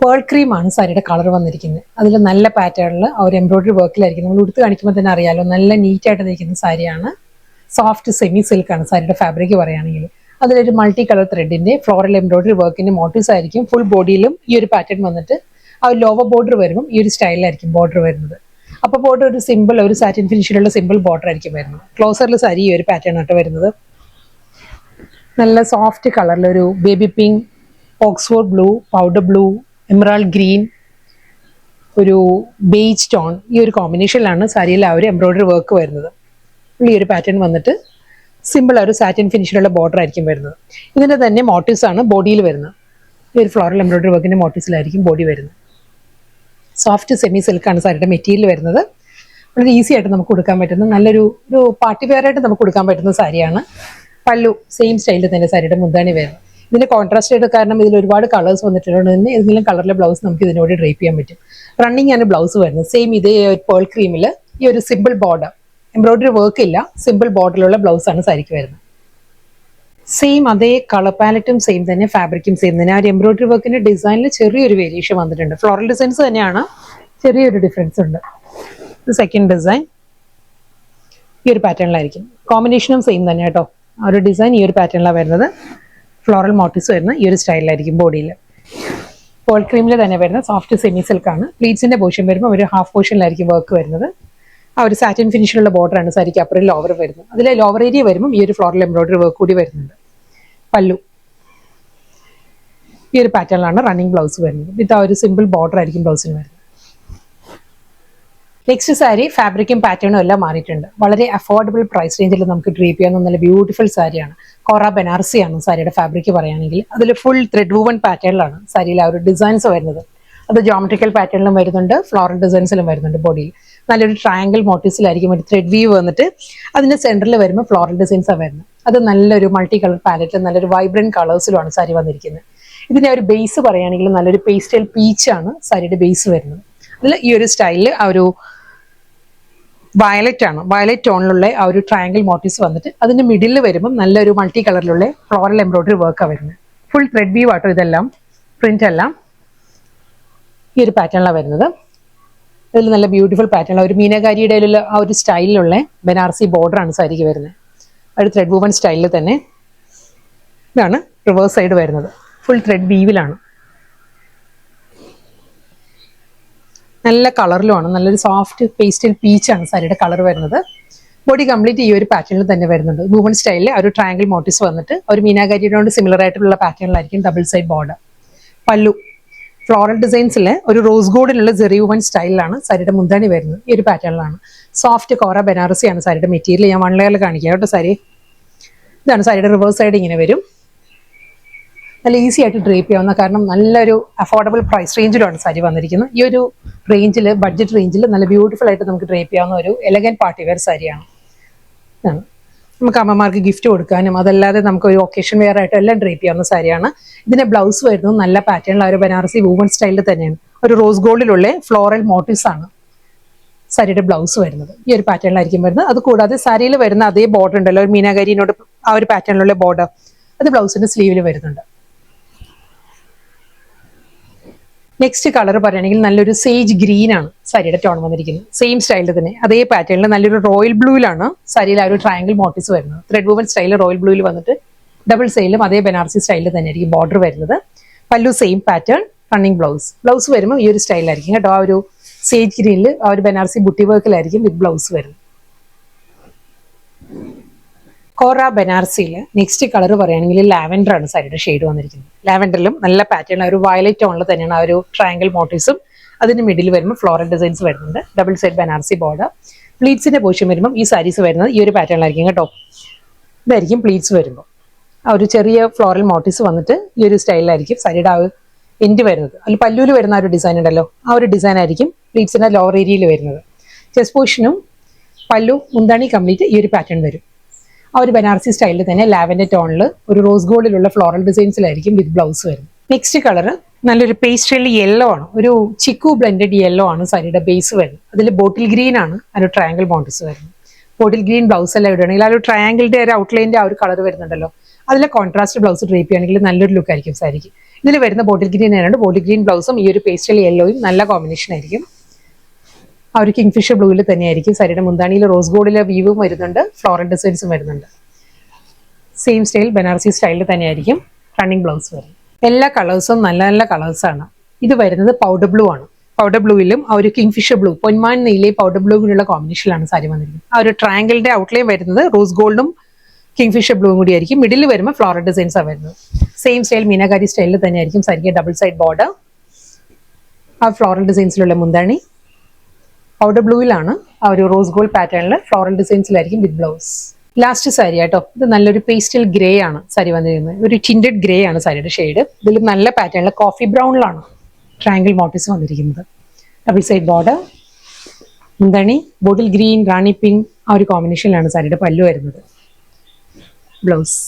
Pearl cream ആണ് സാരിയുടെ colour വന്നിരിക്കുന്നത്. അതിൽ നല്ല പാറ്റേണിൽ ആ ഒരു എംബ്രോയിഡറി വർക്കിലായിരിക്കും. നമ്മൾ ഉടുത്ത് കാണിക്കുമ്പോൾ തന്നെ അറിയാലോ, നല്ല നീറ്റായിട്ട് നിൽക്കുന്ന സാരിയാണ്. സോഫ്റ്റ് സെമി സിൽക്കാണ് സാരിയുടെ ഫാബ്രിക് പറയുകയാണെങ്കിൽ. അതിലൊരു മൾട്ടി കളർ ത്രെഡിന്റെ ഫ്ലോറൽ എംബ്രോയിഡറി വർക്കിന്റെ മോട്ടീവ്സ് ആയിരിക്കും. ഫുൾ ബോഡിയിലും ഈ ഒരു പാറ്റേൺ വന്നിട്ട് ആ ഒരു ലോവർ ബോർഡർ വരുമ്പോൾ ഈ ഒരു സ്റ്റൈലിലായിരിക്കും ബോർഡർ വരുന്നത്. അപ്പോൾ ബോർഡർ ഒരു സിമ്പിൾ, ഒരു സാറ്റിൻ ഫിനിഷിലുള്ള സിമ്പിൾ ബോർഡർ ആയിരിക്കും വരുന്നത്. ക്ലോസറിൽ സാരി ഈ ഒരു പാറ്റേൺ ആയിട്ട് വരുന്നത്. നല്ല സോഫ്റ്റ് കളറിലൊരു baby pink, Oxford blue, powder blue, emerald green, ഒരു ബേജ് ടോൺ, ഈ ഒരു കോമ്പിനേഷനിലാണ് സാരിയിൽ ആ ഒരു എംബ്രോയിഡറി വർക്ക് വരുന്നത്. ഈ ഒരു പാറ്റേൺ വന്നിട്ട് സിമ്പിൾ ആ ഒരു സാറ്റിൻ ഫിനിഷിലുള്ള ബോർഡർ ആയിരിക്കും വരുന്നത്. ഇതിൻ്റെ തന്നെ മോട്ടീവ്സ് ആണ് ബോഡിയിൽ വരുന്നത്. ഈ ഒരു ഫ്ലോറൽ എംബ്രോയിഡറി വർക്കിന്റെ മോട്ടീവ്സിലായിരിക്കും ബോഡി വരുന്നത്. സോഫ്റ്റ് സെമി സിൽക്കാണ് സാരിയുടെ മെറ്റീരിയൽ വരുന്നത്. വളരെ ഈസി ആയിട്ട് നമുക്ക് കൊടുക്കാൻ പറ്റുന്ന നല്ലൊരു പാർട്ടി വെയർ ആയിട്ട് നമുക്ക് കൊടുക്കാൻ പറ്റുന്ന സാരിയാണ്. പല്ലു സെയിം സ്റ്റൈലിൽ തന്നെ സാരിയുടെ മുന്താണി വരുന്നത്. ഇതിന്റെ കോൺട്രാസ്റ്റ് ആയിട്ട് കാരണം ഇതിൽ ഒരുപാട് കളേഴ്സ് വന്നിട്ടുള്ളത് തന്നെ ഏതെങ്കിലും കളറിലെ ബ്ലൗസ് നമുക്ക് ഇതിനോട് ഡ്രേപ്പ് ചെയ്യാൻ പറ്റും. റണ്ണിങ് ആണ് ബ്ലൗസ് വരുന്നത്. സെയിം ഇതേ പേൾ ക്രീമിൽ ഈ ഒരു സിമ്പിൾ ബോർഡർ, എംബ്രോയിഡറി വർക്ക് ഇല്ല, സിമ്പിൾ ബോർഡറിലുള്ള ബ്ലൗസ് ആണ് സാരിക്ക് വരുന്നത്. സെയിം അതേ കളർ പാലറ്റും സെയിം തന്നെ, ഫാബ്രിക്കും സെയിം തന്നെ. ആ ഒരു എംബ്രോയിഡറി വർക്കിന്റെ ഡിസൈനിൽ ചെറിയൊരു വേരിയേഷൻ വന്നിട്ടുണ്ട്. ഫ്ലോറൽ ഡിസൈൻസ് തന്നെയാണ്, ചെറിയൊരു ഡിഫറൻസ് ഉണ്ട്. സെക്കൻഡ് ഡിസൈൻ ഈ ഒരു പാറ്റേണിലായിരിക്കും. കോമ്പിനേഷനും സെയിം തന്നെ കേട്ടോ. ആ ഒരു ഡിസൈൻ ഈ ഒരു പാറ്റേണിലാണ് വരുന്നത്. ഫ്ലോറൽ മോട്ടീവ്സ് വരുന്ന ഈ ഒരു സ്റ്റൈലിലായിരിക്കും ബോഡിയിൽ. പേൾ ക്രീമിൽ തന്നെ വരുന്ന സോഫ്റ്റ് സെമി സിൽക്കാണ്. പ്ലീറ്റ്സിന്റെ പോർഷൻ വരുമ്പോൾ ഒരു ഹാഫ് പോർഷനിലായിരിക്കും വർക്ക് വരുന്നത്. ആ ഒരു സാറ്റിൻ ഫിനിഷിലുള്ള ബോർഡറാണ് സാരിക്ക് അപ്പുറം ലോവർ വരുന്നത്. അതിലെ ലോവർ ഏരിയ വരുമ്പോൾ ഈ ഒരു ഫ്ലോറൽ എംബ്രോയിഡറി വർക്ക് കൂടി വരുന്നുണ്ട്. പല്ലു ഈ ഒരു പാറ്റേണിലാണ് റണ്ണിങ് ബ്ലൗസ് വരുന്നത്. വിത്ത് ആ ഒരു സിമ്പിൾ ബോർഡർ ആയിരിക്കും ബ്ലൗസിന് വരുന്നത്. നെക്സ്റ്റ് സാരി ഫാബ്രിക്കും പാറ്റേണും എല്ലാം മാറിയിട്ടുണ്ട്. വളരെ അഫോർഡബിൾ പ്രൈസ് റേഞ്ചിൽ നമുക്ക് ഡ്രീപ്പ് ചെയ്യാവുന്ന നല്ല ബ്യൂട്ടിഫുൾ സാരിയാണ്. കോറ ബനാറസി ആണ് സാരിയുടെ ഫാബ്രിക് പറയുകയാണെങ്കിൽ. അതിൽ ഫുൾ ത്രെഡ് വൂവൺ പാറ്റേണിലാണ് സാരിയിൽ ആ ഒരു ഡിസൈൻസ് വരുന്നത്. അത് ജോമെട്രിക്കൽ പാറ്റേണിലും വരുന്നുണ്ട്, ഫ്ലോറൽ ഡിസൈൻസിലും വരുന്നുണ്ട്. ബോഡിയിൽ നല്ലൊരു ട്രയാങ്കിൾ മോട്ടീവ്സിലായിരിക്കും ഒരു ത്രെഡ് വീവ് വന്നിട്ട് അതിന്റെ സെന്ററിൽ വരുമ്പോൾ ഫ്ലോറൽ ഡിസൈൻസാണ് വരുന്നത്. അത് നല്ലൊരു മൾട്ടി കളർ പാലറ്റിൽ നല്ലൊരു വൈബ്രന്റ് കളേഴ്സിലുമാണ് സാരി വന്നിരിക്കുന്നത്. ഇതിന്റെ ഒരു ബേസ് പറയുകയാണെങ്കിൽ നല്ലൊരു പേസ്റ്റൽ പീച്ചാണ് സാരിയുടെ ബേസ് വരുന്നത്. അതിൽ ഈ ഒരു സ്റ്റൈലിൽ ആ ഒരു വയലറ്റ് ആണ്, വയലറ്റ് ടോണിലുള്ള ആ ഒരു ട്രയാങ്കിൾ മോട്ടീവ്സ് വന്നിട്ട് അതിന്റെ മിഡിൽ വരുമ്പോൾ നല്ലൊരു മൾട്ടി കളറിലുള്ള ഫ്ലോറൽ എംബ്രോയിഡറി വർക്കാണ് വരുന്നത്. ഫുൾ ത്രെഡ് വീവ് ആട്ടോ ഇതെല്ലാം, പ്രിന്റ് എല്ലാം ഈ ഒരു പാറ്റേണിലാണ് വരുന്നത്. ഇതിൽ നല്ല ബ്യൂട്ടിഫുൾ പാറ്റേൺ, ഒരു മീനകാരിയുടെ ആ ഒരു സ്റ്റൈലിലുള്ള ബനാറസി ബോർഡർ ആണ് സാരിക്ക് വരുന്നത്. ഒരു ത്രെഡ് വൂവൺ സ്റ്റൈലിൽ തന്നെ. ഇതാണ് റിവേഴ്സ് സൈഡ് വരുന്നത്. ഫുൾ ത്രെഡ് വീവിലാണ്. നല്ല കളറിലുമാണ്, നല്ലൊരു സോഫ്റ്റ് പേസ്റ്റൽ പീച്ചാണ് സാരിയുടെ കളർ വരുന്നത്. ബോഡി കംപ്ലീറ്റ് ഈ ഒരു പാറ്റേണിൽ തന്നെ വരുന്നുണ്ട്. വൂവൺ സ്റ്റൈലിൽ ഒരു ട്രയാങ്കിൾ മോട്ടീവ്സ് വന്നിട്ട് ഒരു മീനാകാരിയോട് സിമിലർ ആയിട്ടുള്ള പാറ്റേണിലായിരിക്കും ഡബിൾ സൈഡ് ബോർഡർ. പല്ലു ഫ്ലോറൽ ഡിസൈൻസിൽ ഒരു റോസ് ഗോൾഡിലുള്ള ജെറി വൂവൺ സ്റ്റൈലിലാണ് സാരിയുടെ മുന്താണി വരുന്നത്. ഈ ഒരു പാറ്റേണിലാണ്. സോഫ്റ്റ് കോറ ബനാറസിയാണ് സാരിയുടെ മെറ്റീരിയൽ. ഞാൻ വൺ ലെയറിൽ കാണിക്കാം കേട്ടോ സാരി. ഇതാണ് സാരിയുടെ റിവേഴ്സ് സൈഡ്, ഇങ്ങനെ വരും. നല്ല ഈസി ആയിട്ട് ഡ്രേപ്പ് ചെയ്യാവുന്ന, കാരണം നല്ലൊരു അഫോർഡബിൾ പ്രൈസ് റേഞ്ചിലാണ് സാരി വന്നിരിക്കുന്നത്. ഈ ഒരു റേഞ്ചിൽ, ബഡ്ജറ്റ് റേഞ്ചിൽ നല്ല ബ്യൂട്ടിഫുൾ ആയിട്ട് നമുക്ക് ഡ്രേപ്പ് ചെയ്യാവുന്ന ഒരു എലഗന്റ് പാർട്ടി വെയർ സാരിയാണ്. നമുക്ക് അമ്മമാർക്ക് ഗിഫ്റ്റ് കൊടുക്കാനും അതല്ലാതെ നമുക്ക് ഒരു ഒക്കേഷൻ വെയർ ആയിട്ട് എല്ലാം ഡ്രേപ്പ് ചെയ്യാവുന്ന സാരിയാണ്. ഇതിന്റെ ബ്ലൗസ് വരുന്നത് നല്ല പാറ്റേണിൽ ഒരു ബനാറസി വൂവൺ സ്റ്റൈലിൽ തന്നെയാണ്. ഒരു റോസ് ഗോൾഡിലുള്ള ഫ്ലോറൽ മോട്ടീവ്സ് ആണ് സാരിയുടെ ബ്ലൗസ് വരുന്നത്. ഈ ഒരു പാറ്റേണിലായിരിക്കും വരുന്നത്. അത് കൂടാതെ സാരിയിൽ വരുന്ന അതേ ബോർഡർ ഉണ്ടല്ലോ, ഒരു മീനാകാരിനോട് ആ ഒരു പാറ്റേണിലുള്ള ബോർഡർ, അത് ബ്ലൗസിന്റെ സ്ലീവിൽ വരുന്നുണ്ട്. നെക്സ്റ്റ് കളർ പറയുകയാണെങ്കിൽ നല്ലൊരു സേജ് ഗ്രീൻ ആണ് സാരിയുടെ ടോൺ വന്നിരിക്കുന്നത്. സെയിം സ്റ്റൈലിൽ തന്നെ അതേ പാറ്റേണിൽ നല്ലൊരു റോയൽ ബ്ലൂയിലാണ് സാരിയിൽ ആ ഒരു ട്രയാങ്കിൾ മോട്ടീവ്സ് വരുന്നത്. ത്രെഡ് വൂവൺ സ്റ്റൈലിൽ റോയൽ ബ്ലൂയിൽ വന്നിട്ട് ഡബിൾ സൈഡിലും അതേ ബനാറസി സ്റ്റൈലിൽ തന്നെ ആയിരിക്കും ബോർഡർ വരുന്നത്. പല്ലു സെയിം പാറ്റേൺ, റണ്ണിങ് ബ്ലൗസ് വരുമ്പോൾ ഈ ഒരു സ്റ്റൈലിലായിരിക്കും കേട്ടോ. ആ ഒരു സേജ് ഗ്രീനിൽ ആ ഒരു ബനാറസി ബുട്ടി വർക്കിലായിരിക്കും വിത്ത് ബ്ലൗസ് വരുന്നത്. കോറ ബനാറസിയിൽ നെക്സ്റ്റ് കളർ പറയുകയാണെങ്കിൽ ലാവൻഡർ ആണ് സാരിയുടെ ഷെയ്ഡ് വന്നിരിക്കുന്നത്. ലാവൻഡറിലും നല്ല പാറ്റേൺ, ഒരു വയലറ്റ് ടോണിൽ തന്നെയാണ് ആ ഒരു ട്രയാങ്കിൾ മോട്ടീവ്സും. അതിന് മിഡിൽ വരുമ്പോൾ ഫ്ലോറൽ ഡിസൈൻസ് വരുന്നുണ്ട്. Double side Banarasi border. പ്ലീറ്റ്സിന്റെ പോർഷൻ വരുമ്പോൾ ഈ സാരീസ് വരുന്നത് ഈ ഒരു പാറ്റേണിലായിരിക്കും കേട്ടോ. ഇതായിരിക്കും പ്ലീറ്റ്സ് വരുമ്പോൾ ആ ഒരു ചെറിയ ഫ്ലോറൽ മോട്ടീവ്സ് വന്നിട്ട് ഈ ഒരു സ്റ്റൈലിലായിരിക്കും സാരിയുടെ ആ എൻഡ് വരുന്നത്. അതിൽ പല്ലൂല് വരുന്ന ആ ഒരു ഡിസൈൻ ഉണ്ടല്ലോ, ആ ഒരു ഡിസൈൻ ആയിരിക്കും പ്ലീറ്റ്സിന്റെ ലോവർ ഏരിയയിൽ വരുന്നത്. ചെസ്റ്റ് പോർഷനും പല്ലു മുന്താണി കംപ്ലീറ്റ് ഈ ഒരു പാറ്റേൺ വരും. ആ ഒരു ബനാറസി സ്റ്റൈലിൽ തന്നെ ലാവൻഡർ ടോണിൽ ഒരു റോസ് ഗോൾഡിലുള്ള ഫ്ലോറൽ ഡിസൈൻസിലായിരിക്കും വിത്ത് ബ്ലൗസ് വരുന്നത്. നെക്സ്റ്റ് കളർ നല്ലൊരു പേസ്റ്റൽ യെല്ലോ ആണ്, ഒരു ചിക്കു ബ്ലെൻഡഡ് യെല്ലോ ആണ് സാരിയുടെ ബേസ് വരുന്നത്. അതിൽ ബോട്ടിൽ ഗ്രീൻ ആണ് ആ ഒരു ട്രയാങ്കിൾ മോട്ടീവ്സ് വരുന്നത്. ബോട്ടിൽ ഗ്രീൻ ബ്ലൗസ് എല്ലാം ഇടുകയാണെങ്കിൽ ആ ഒരു ട്രയാങ്കിളിന്റെ ഒരു ഔട്ട്ലൈൻ്റെ ആ ഒരു കളർ വരുന്നുണ്ടല്ലോ, അതിലെ കോൺട്രാസ്റ്റ് ബ്ലൗസ് ഡ്രേപ്പ് ചെയ്യുകയാണെങ്കിൽ നല്ലൊരു ലുക്ക് ആയിരിക്കും സാരിക്ക്. ഇതിൽ വരുന്ന ബോട്ടിൽ ഗ്രീൻ ആണ്. ബോട്ടിൽ ഗ്രീൻ ബ്ലൗസും ഈ ഒരു പേസ്റ്റൽ യെല്ലോയും നല്ല കോമ്പിനേഷൻ ആയിരിക്കും. ആ ഒരു കിങ്ഫിഷർ ബ്ലൂവിൽ തന്നെയായിരിക്കും. സാരിയുടെ മുന്താണിയിൽ റോസ് ഗോൾഡിലെ വീവും വരുന്നുണ്ട്, ഫ്ലോറൽ ഡിസൈൻസും വരുന്നുണ്ട്. സെയിം സ്റ്റൈൽ ബനാറസി സ്റ്റൈലിൽ തന്നെയായിരിക്കും റണ്ണിങ് ബ്ലൗസ് വരും. എല്ലാ കളേഴ്സും നല്ല നല്ല കളേഴ്സാണ്. ഇത് വരുന്നത് പൗഡർ ബ്ലൂ ആണ്. പൗഡർ ബ്ലൂവിലും ആ ഒരു കിങ്ഫിഷർ ബ്ലൂ, പൊന്മാൻ നീലയും പൗഡർ ബ്ലൂവിലുള്ള കോമ്പിനേഷനിലാണ് സാരി വന്നിരിക്കുന്നത്. ആ ഒരു ട്രയാങ്കിളിന്റെ ഔട്ട്ലൈൻ വരുന്നത് റോസ് ഗോൾഡും കിങ്ഫിഷർ ബ്ലൂവും കൂടി ആയിരിക്കും. മിഡിൽ വരുമ്പോൾ ഫ്ലോറൽ ഡിസൈൻസ് ആണ് വരുന്നത്. സെയിം സ്റ്റൈൽ മീനാകാരി സ്റ്റൈലിൽ തന്നെയായിരിക്കും സാരിക്ക് ഡബിൾ സൈഡ് ബോർഡർ, ആ ഫ്ലോറൽ ഡിസൈൻസിലുള്ള മുന്താണി. പൗഡർ ബ്ലൂവിലാണ് ആ ഒരു റോസ് ഗോൾഡ് പാറ്റേണിൽ ഫ്ലോറൽ ഡിസൈൻസിലായിരിക്കും വിത്ത് ബ്ലൗസ്. ലാസ്റ്റ് സാരി ആട്ടോ, ഇത് നല്ലൊരു പേസ്റ്റൽ ഗ്രേ ആണ് സാരി വന്നിരിക്കുന്നത്. ഒരു ടിൻറ്റഡ് ഗ്രേ ആണ് സാരിയുടെ ഷെയ്ഡ്. ഇതിൽ നല്ല പാറ്റേണിൽ കോഫി ബ്രൗണിലാണ് ട്രയാങ്കിൾ മോട്ടീവ്സ് വന്നിരിക്കുന്നത്. ഡബിൾ സൈഡ് ബോർഡർ, മുന്താണി ബോട്ടിൽ ഗ്രീൻ, റാണി പിങ്ക് ആ ഒരു കോമ്പിനേഷനിലാണ് സാരിയുടെ പല്ലു വരുന്നത്. ബ്ലൗസ്